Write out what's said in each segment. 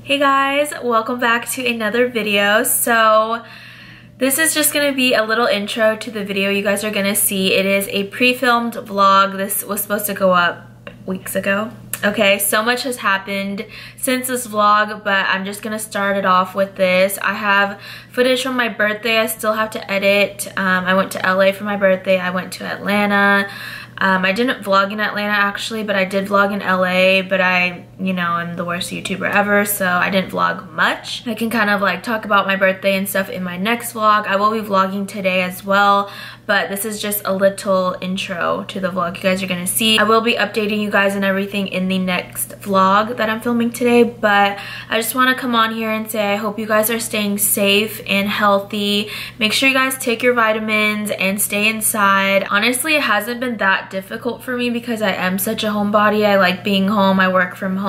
Hey guys, welcome back to another video. So this is just gonna be a little intro to the video you guys are gonna see. It is a pre-filmed vlog. This was supposed to go up weeks ago. Okay, so much has happened since this vlog, but I'm just gonna start it off with this. I have footage from my birthday I still have to edit. I went to LA for my birthday. I went to Atlanta. I didn't vlog in Atlanta actually, but I did vlog in LA, but I'm the worst YouTuber ever, so I didn't vlog much. I can kind of like talk about my birthday and stuff in my next vlog. I will be vlogging today as well, but this is just a little intro to the vlog you guys are gonna see. I will be updating you guys and everything in the next vlog that I'm filming today, but I just wanna come on here and say I hope you guys are staying safe and healthy. Make sure you guys take your vitamins and stay inside. Honestly, it hasn't been that difficult for me because I am such a homebody. I like being home. I work from home,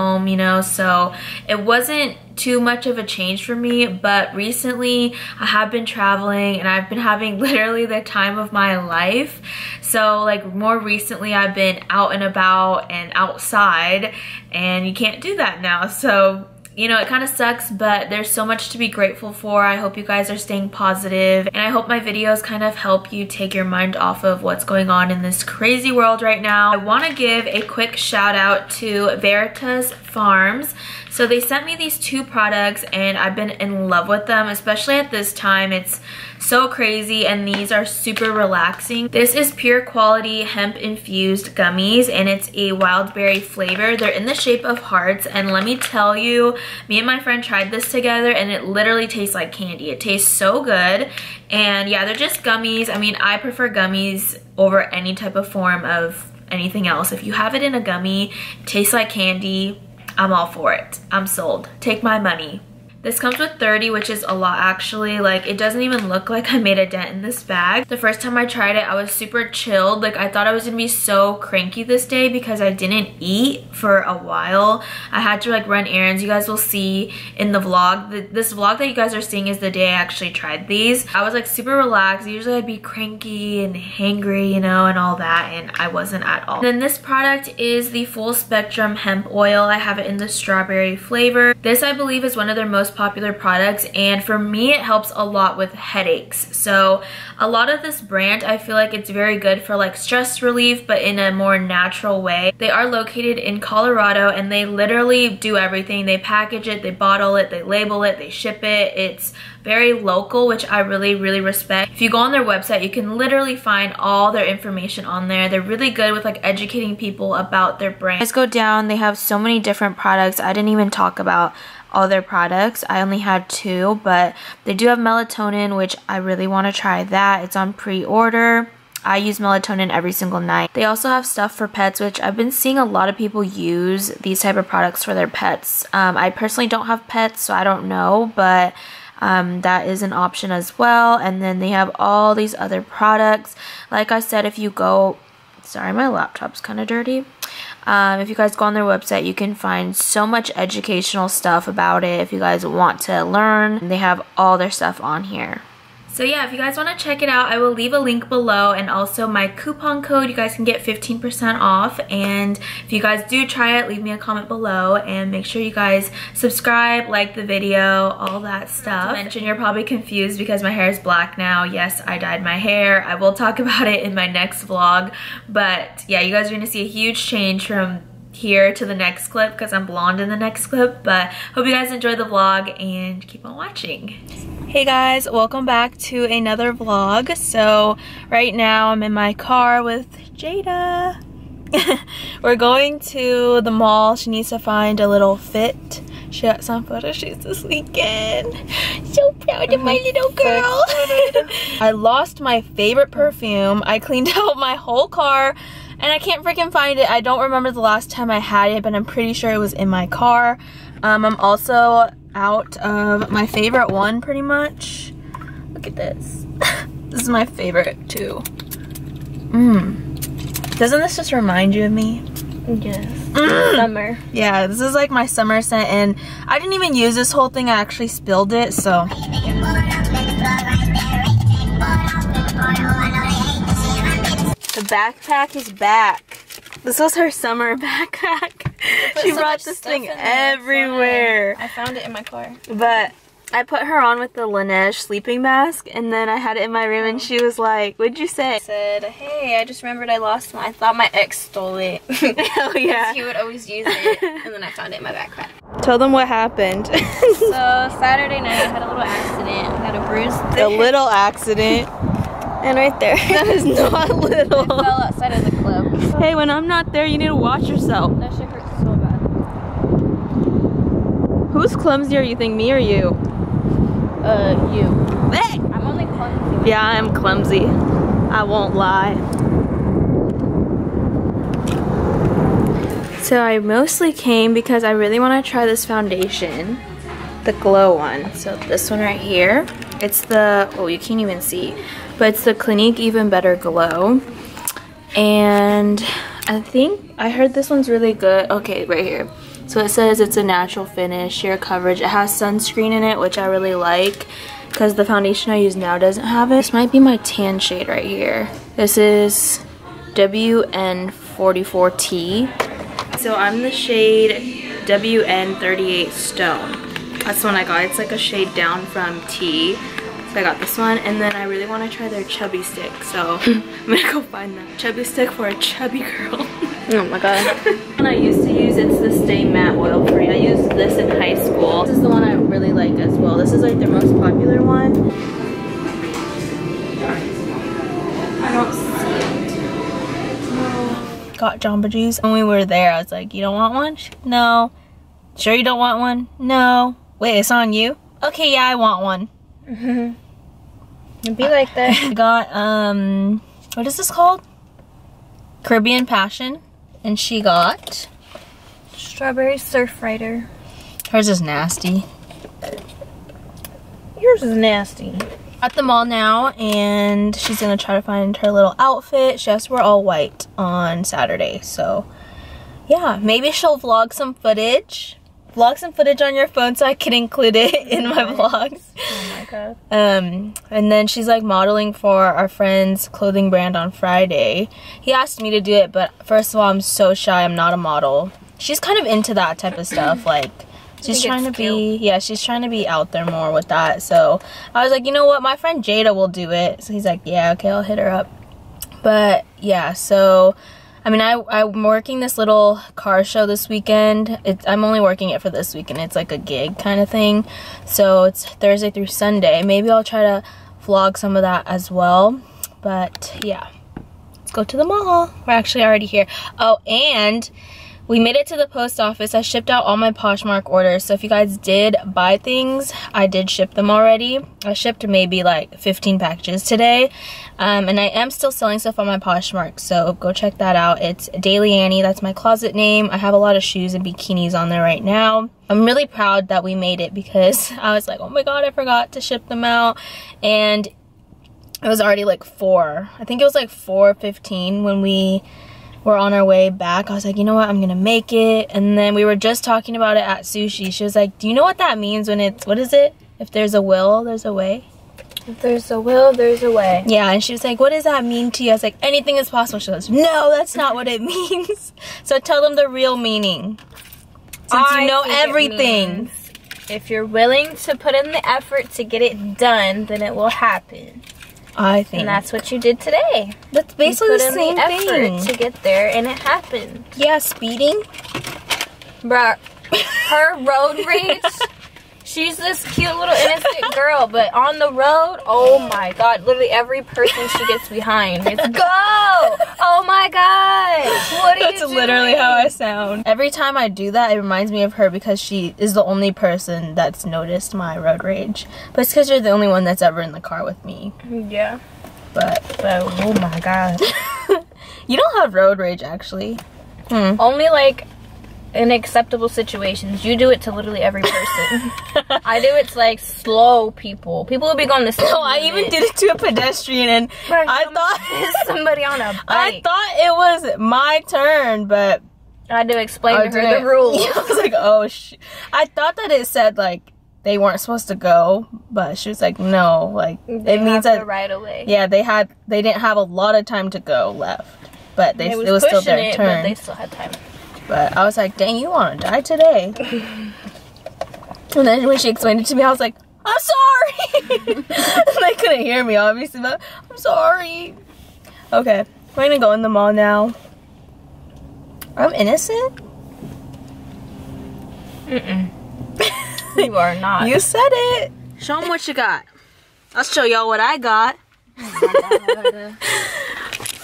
so it wasn't too much of a change for me, but recently I have been traveling and I've been having literally the time of my life. So like more recently I've been out and about and outside, and you can't do that now. So it kind of sucks, but there's so much to be grateful for. I hope you guys are staying positive, and I hope my videos kind of help you take your mind off of what's going on in this crazy world right now. I want to give a quick shout out to Verita Farms. So they sent me these two products and I've been in love with them, especially at this time. It's so crazy, and these are super relaxing. This is pure quality hemp infused gummies, and it's a wild berry flavor. They're in the shape of hearts, and let me tell you, me and my friend tried this together and it literally tastes like candy. It tastes so good. And yeah, they're just gummies. I mean, I prefer gummies over any type of form of anything else. If you have it in a gummy, it tastes like candy, I'm all for it. I'm sold. Take my money. This comes with 30, which is a lot actually. Like, it doesn't even look like I made a dent in this bag. The first time I tried it, I was super chilled. Like, I thought I was gonna be so cranky this day because I didn't eat for a while. I had to like run errands. You guys will see in the vlog. This vlog that you guys are seeing is the day I actually tried these. I was like super relaxed. Usually I'd be cranky and hangry, and all that, and I wasn't at all. Then this product is the full spectrum hemp oil. I have it in the strawberry flavor. This, I believe, is one of their most popular products, and for me it helps a lot with headaches. So a lot of this brand, I feel like it's very good for like stress relief, but in a more natural way. They are located in Colorado, and they literally do everything. They package it, they bottle it, they label it, they ship it. It's very local, which I really respect. If you go on their website, you can literally find all their information on there. They're really good with like educating people about their brand. Let's go down. They have so many different products. I didn't even talk about all their products. I only had 2, but they do have melatonin, which I really want to try that. It's on pre-order. I use melatonin every single night. They also have stuff for pets, which I've been seeing a lot of people use these type of products for their pets. I personally don't have pets, so I don't know, but that is an option as well. And then they have all these other products. Like I said, if you go, sorry, my laptop's kind of dirty. If you guys go on their website, you can find so much educational stuff about it. If you guys want to learn, they have all their stuff on here. So yeah, if you guys want to check it out, I will leave a link below, and also my coupon code. You guys can get 15% off, and if you guys do try it, leave me a comment below, and make sure you guys subscribe, like the video, all that stuff. Not to mention, you're probably confused because my hair is black now. Yes, I dyed my hair. I will talk about it in my next vlog, but yeah, you guys are going to see a huge change from here to the next clip because I'm blonde in the next clip. But hope you guys enjoy the vlog and keep on watching. Hey guys, welcome back to another vlog. So right now I'm in my car with Jada. We're going to the mall. She needs to find a little fit. She got some photo shoots this weekend. So proud of my little girl. I lost my favorite perfume. I cleaned out my whole car and I can't freaking find it. I don't remember the last time I had it, but I'm pretty sure it was in my car. I'm also out of my favorite one pretty much. Look at this. This is my favorite too. Doesn't this just remind you of me? Yes. Summer. Yeah, this is like my summer scent, and I didn't even use this whole thing. I actually spilled it, so. The backpack is back. This was her summer backpack. She brought this thing everywhere. I found it in my car. But I put her on with the Laneige sleeping mask, and then I had it in my room, and she was like, what'd you say? I said, hey, I just remembered I lost one. I thought my ex stole it. Oh yeah. He would always use it, and then I found it in my backpack. Tell them what happened. So Saturday night, I had a little accident. I got a bruise. A little accident. And right there. That is not little. I fell outside of the club. Hey, when I'm not there, you need to watch yourself. That shit hurts so bad. Who's clumsier, you think, me or you? You. I'm only clumsy. Yeah, I'm clumsy. I won't lie. So I mostly came because I really want to try this foundation. The glow one. So this one right here. It's the, oh, you can't even see, but it's the Clinique Even Better Glow. And I think I heard this one's really good. Okay, right here. So it says it's a natural finish, sheer coverage. It has sunscreen in it, which I really like because the foundation I use now doesn't have it. This might be my tan shade right here. This is WN44T. So I'm the shade WN38 Stone. That's the one I got. It's like a shade down from T. So I got this one, and then I really want to try their chubby stick. So I'm gonna go find that chubby stick for a chubby girl. Oh my god. One I used to use, it's the Stay Matte Oil Free. I used this in high school. This is the one I really like as well. This is like their most popular one. I don't see it. No. Got Jamba Juice. When we were there, I was like, you don't want one? No. Sure you don't want one? No. Wait, it's on you? Okay, yeah, I want one. It'd be like that. I got, what is this called? Caribbean Passion. And she got Strawberry Surf Rider. Hers is nasty. Yours is nasty. At the mall now, and she's gonna try to find her little outfit. She has to wear all white on Saturday, so yeah, maybe she'll vlog some footage. Vlog some footage on your phone so I can include it in my vlogs. Oh my god. And then she's like modeling for our friend's clothing brand on Friday. He asked me to do it, but first of all, I'm so shy. I'm not a model. She's kind of into that type of stuff. Like, she's trying to be, yeah, she's trying to be out there more with that. So I was like, you know what? My friend Jada will do it. So he's like, yeah, okay, I'll hit her up. But yeah, so I mean, I'm working this little car show this weekend. I'm only working it for this weekend. It's like a gig kind of thing. So it's Thursday through Sunday. Maybe I'll try to vlog some of that as well. But yeah, let's go to the mall. We're actually already here. Oh, and we made it to the post office. I shipped out all my Poshmark orders. So if you guys did buy things, I did ship them already. I shipped maybe like 15 packages today. And I am still selling stuff on my Poshmark. So go check that out. It's Daily Annie. That's my closet name. I have a lot of shoes and bikinis on there right now. I'm really proud that we made it because I was like, oh my god, I forgot to ship them out. And it was already like 4. I think it was like 4:15 when we were on our way back. I was like, you know what, I'm gonna make it. And then we were just talking about it at sushi. She was like, do you know what that means when it's, what is it? If there's a will, there's a way. If there's a will, there's a way. Yeah, and she was like, what does that mean to you? I was like, anything is possible. She goes, no, that's not what it means. So tell them the real meaning, since you know everything. If you're willing to put in the effort to get it done, then it will happen. I think. And that's what you did today. That's basically the same effort thing. to get there, and it happened. Yeah, speeding. Bruh, her road rage. She's this cute little innocent girl, but on the road, oh my god, literally every person she gets behind, it's go! Oh my gosh, what are you doing? That's literally how I sound. Every time I do that, it reminds me of her because she is the only person that's noticed my road rage. But it's because you're the only one that's ever in the car with me. Yeah. But oh my god. You don't have road rage, actually. Only like in acceptable situations. You do it to literally every person. I do it to like slow people. People will be going to slow. No, I even did it to a pedestrian, and Bro, I thought somebody on a bike. I thought it was my turn, but I had to explain to her the rules. I was like, oh I thought that it said like they weren't supposed to go, but she was like, no, like it means that right away. Yeah, they didn't have a lot of time to go left, but it was still their turn. But they still had time. But I was like, dang, you want to die today. And then when she explained it to me, I was like, I'm sorry. They couldn't hear me, obviously, but I'm sorry. Okay, we're gonna go in the mall now. I'm innocent? Mm-mm. You are not. You said it. Show them what you got. I'll show y'all what I got.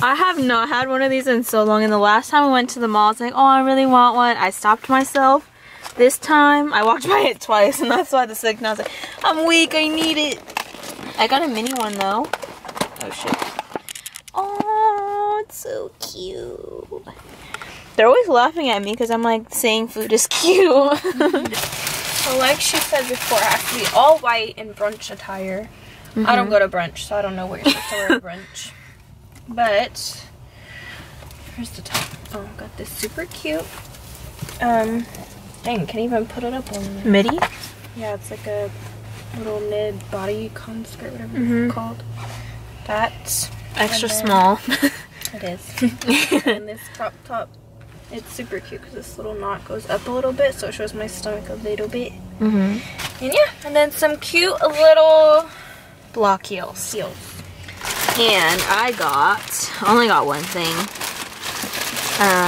I have not had one of these in so long, and the last time I went to the mall, I was like, oh, I really want one. I stopped myself. This time, I walked by it twice, and that's why the signal, I was like, I'm weak, I need it. I got a mini one, though. Oh, shit. Oh, it's so cute. They're always laughing at me because I'm, like, saying food is cute. So like she said before, it has to be all white and brunch attire. I don't go to brunch, so I don't know what you're supposed to wear at brunch. But, here's the top. Oh, got this super cute. Dang, can't even put it up on there. Midi? Yeah, it's like a little mid body-con skirt, whatever it's called. That's extra small. It is. And this crop top, it's super cute because this little knot goes up a little bit, so it shows my stomach a little bit. And yeah, and then some cute little block heels. And I only got one thing. I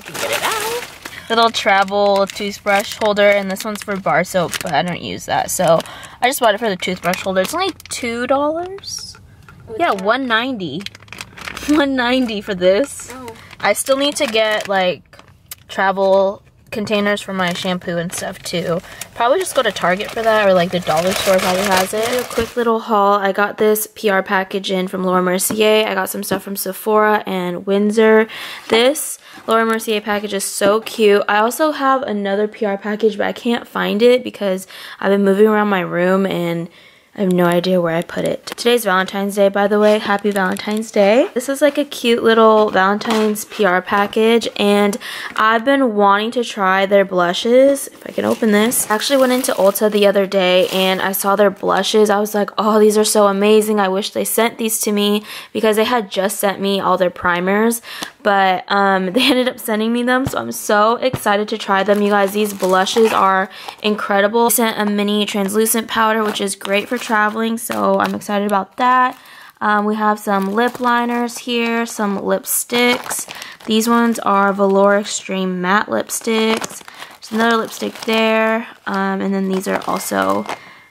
can get it out. Little travel toothbrush holder, and this one's for bar soap, but I don't use that, so I just bought it for the toothbrush holder. It's only $2. Yeah, $1.90. $1.90 for this. Oh. I still need to get like travel containers for my shampoo and stuff too. Probably just go to Target for that, or like the dollar store probably has it. A quick little haul. I got this PR package in from Laura Mercier. I got some stuff from Sephora and Windsor. This Laura Mercier package is so cute. I also have another PR package, but I can't find it because I've been moving around my room and I have no idea where I put it. Today's Valentine's Day, by the way. Happy Valentine's Day. This is like a cute little Valentine's PR package, and I've been wanting to try their blushes. If I can open this. I actually went into Ulta the other day and I saw their blushes. I was like, oh, these are so amazing. I wish they sent these to me because they had just sent me all their primers, but they ended up sending me them, so I'm so excited to try them. You guys, these blushes are incredible. They sent a mini translucent powder, which is great for traveling, so I'm excited about that. We have some lip liners here, some lipsticks. These ones are Velour Extreme Matte lipsticks. There's another lipstick there, and then these are also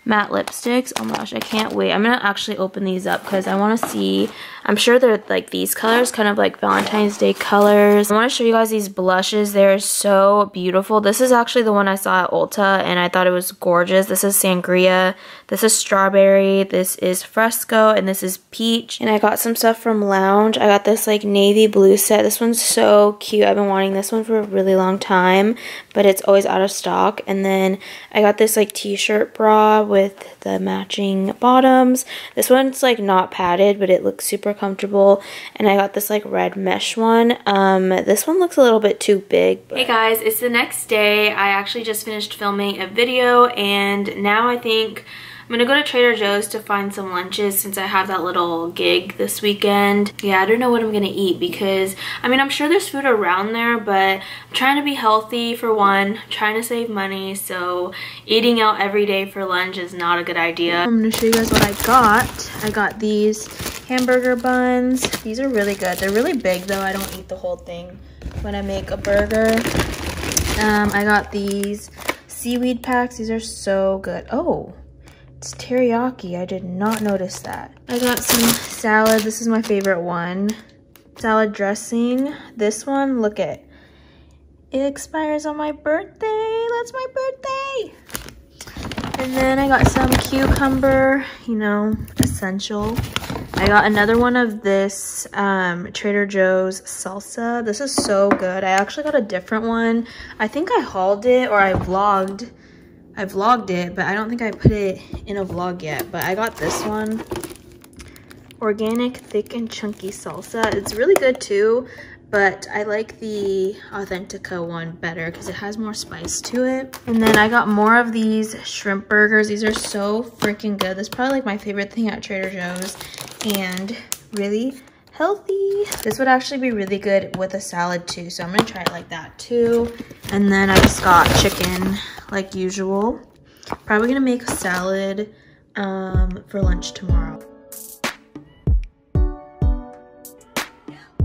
matte lipsticks. Oh my gosh, I can't wait. I'm gonna actually open these up because I want to see. I'm sure they're like these colors, kind of like Valentine's Day colors. I want to show you guys these blushes. They're so beautiful. This is actually the one I saw at Ulta and I thought it was gorgeous. This is Sangria, this is Strawberry, this is Fresco, and this is Peach. And I got some stuff from Lounge. I got this like navy blue set. This one's so cute. I've been wanting this one for a really long time, but it's always out of stock. And then I got this like t-shirt bra with the matching bottoms. This one's like not padded, but it looks super comfortable. And I got this like red mesh one. This one looks a little bit too big. Hey guys, it's the next day. I actually just finished filming a video, and now I think I'm gonna go to Trader Joe's to find some lunches since I have that little gig this weekend. Yeah, I don't know what I'm gonna eat because, I mean, I'm sure there's food around there, but I'm trying to be healthy for one, trying to save money, so eating out every day for lunch is not a good idea. I'm gonna show you guys what I got. I got these hamburger buns. These are really good. They're really big though. I don't eat the whole thing when I make a burger. I got these seaweed packs. These are so good. Oh, it's teriyaki. I did not notice that. I got some salad. This is my favorite one. Salad dressing. This one, look at it. It expires on my birthday. That's my birthday. And then I got some cucumber, you know, essential. I got another one of this Trader Joe's salsa. This is so good. I actually got a different one. I think I hauled it or I vlogged it, but I don't think I put it in a vlog yet. But I got this one. Organic, thick and chunky salsa. It's really good too, but I like the Authentica one better because it has more spice to it. And then I got more of these shrimp burgers. These are so freaking good. This is probably like my favorite thing at Trader Joe's, and really healthy. This would actually be really good with a salad too, so I'm gonna try it like that too. And then I just got chicken like usual. Probably gonna make a salad for lunch tomorrow.